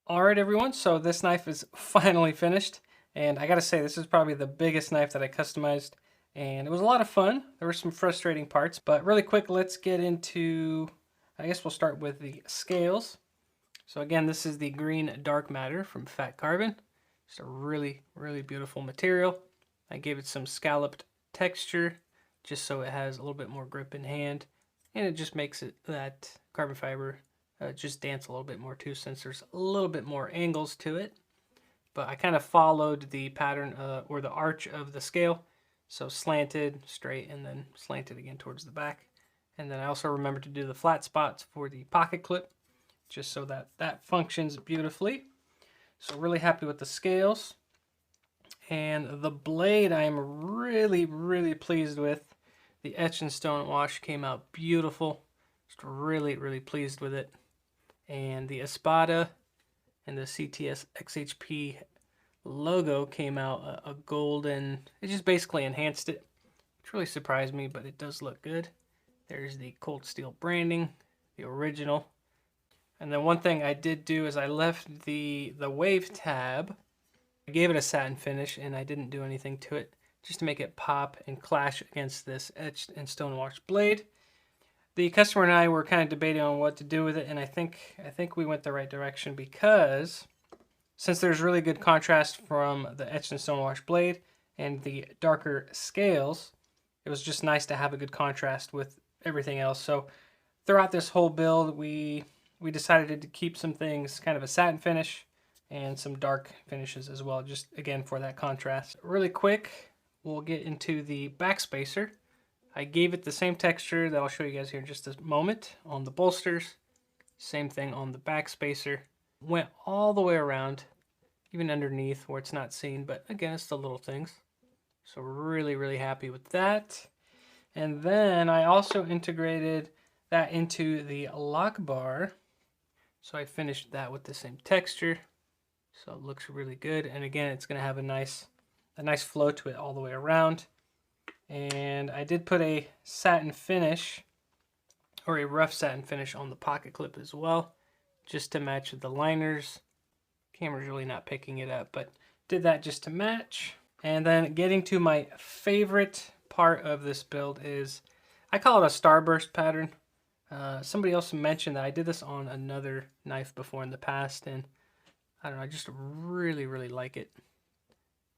Alright everyone, so this knife is finally finished, and I gotta say this is probably the biggest knife that I customized, and it was a lot of fun. There were some frustrating parts, but really quick, let's get into, I guess we'll start with the scales. So again, this is the green dark matter from Fat Carbon. Just a really beautiful material. I gave it some scalloped texture just so it has a little bit more grip in hand, and it just makes it that carbon fiber just dance a little bit more too, since there's a little bit more angles to it. But I kind of followed the pattern or the arch of the scale. So slanted, straight, and then slanted again towards the back. And then I also remembered to do the flat spots for the pocket clip, just so that that functions beautifully. So really happy with the scales. And the blade I'm really pleased with. The etch and stone wash came out beautiful. Just really pleased with it. And the Espada and the CTS XHP logo came out a golden. It just basically enhanced it, which really surprised me, but it does look good. There's the cold steel branding, the original. And then one thing I did do is I left the wave tab. I gave it a satin finish and I didn't do anything to it, just to make it pop and clash against this etched and stone washed blade. The customer and I were kind of debating on what to do with it, and I think we went the right direction, because since there's really good contrast from the etched and stone wash blade and the darker scales, it was just nice to have a good contrast with everything else. So throughout this whole build, we decided to keep some things kind of a satin finish and some dark finishes as well, just again for that contrast. Really quick, we'll get into the backspacer. I gave it the same texture that I'll show you guys here in just a moment on the bolsters. Same thing on the backspacer. Went all the way around, even underneath where it's not seen, but again, it's the little things. So really happy with that. And then I also integrated that into the lock bar. So I finished that with the same texture. So it looks really good. And again, it's gonna have a nice flow to it all the way around. And I did put a satin finish, or a rough satin finish, on the pocket clip as well, just to match the liners. Camera's really not picking it up, but did that just to match. And then getting to my favorite part of this build is, I call it a starburst pattern. Somebody else mentioned that I did this on another knife before in the past, and I don't know, I just really like it.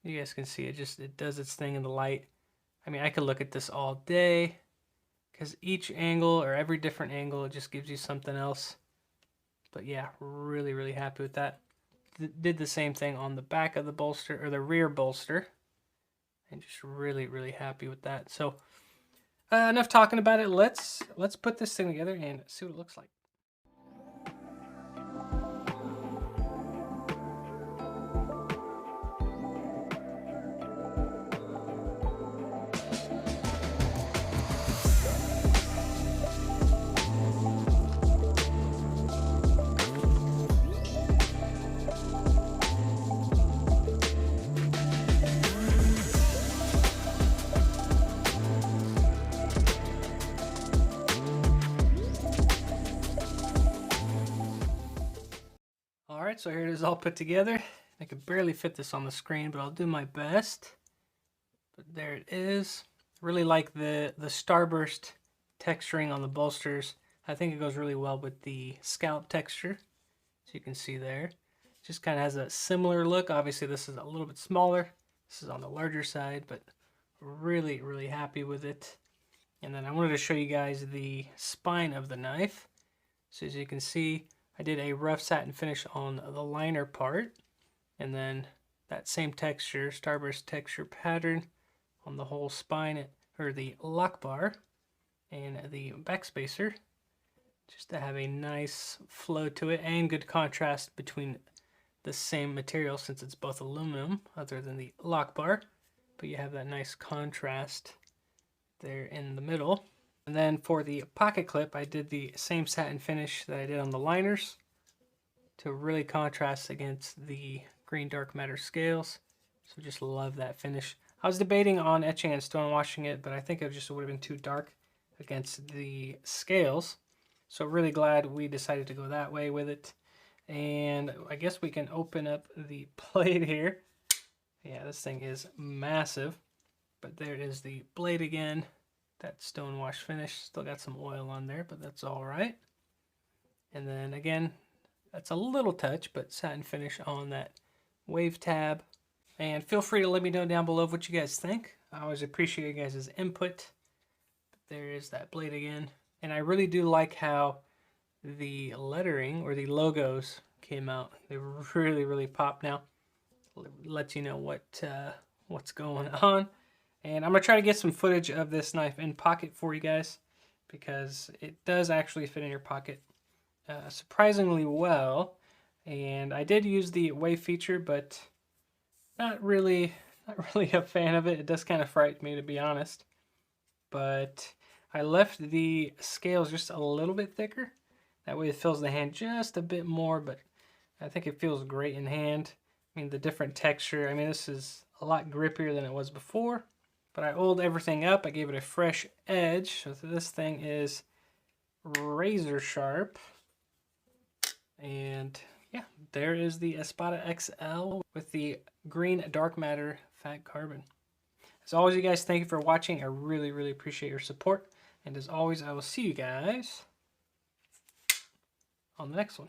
You guys can see it does its thing in the light. I mean, I could look at this all day, because each angle, or every different angle, it just gives you something else. But yeah, really happy with that. Did the same thing on the back of the bolster, or the rear bolster, and just really happy with that. So enough talking about it. Let's put this thing together and see what it looks like. Alright, so here it is all put together. I can barely fit this on the screen, but I'll do my best. But there it is. Really like the starburst texturing on the bolsters. I think it goes really well with the scallop texture, so you can see there. Just kind of has a similar look. Obviously this is a little bit smaller. This is on the larger side, but really happy with it. And then I wanted to show you guys the spine of the knife. So as you can see, I did a rough satin finish on the liner part, and then that same texture, starburst texture pattern, on the whole spine, or the lock bar and the backspacer, just to have a nice flow to it and good contrast between the same material, since it's both aluminum other than the lock bar, but you have that nice contrast there in the middle. And then for the pocket clip, I did the same satin finish that I did on the liners to really contrast against the green dark matter scales. So just love that finish. I was debating on etching and stone washing it, but I think it just would have been too dark against the scales. So really glad we decided to go that way with it. And I guess we can open up the blade here. Yeah, this thing is massive. But there is the blade again. That stone wash finish. Still got some oil on there, but that's all right. And then again, that's a little touch, but satin finish on that wave tab. And feel free to let me know down below what you guys think. I always appreciate you guys' input. But there is that blade again. And I really do like how the lettering or the logos came out. They really, really pop now. Lets you know what's going on. And I'm going to try to get some footage of this knife in pocket for you guys, because it does actually fit in your pocket surprisingly well. And I did use the wave feature, but not really a fan of it. It does kind of frighten me, to be honest. But I left the scales just a little bit thicker. That way it fills the hand just a bit more, but I think it feels great in hand. I mean, the different texture. I mean, this is a lot grippier than it was before. But I oiled everything up. I gave it a fresh edge. So this thing is razor sharp. And yeah, there is the Espada XL with the green dark matter fat carbon. As always, you guys, thank you for watching. I really, really appreciate your support. And as always, I will see you guys on the next one.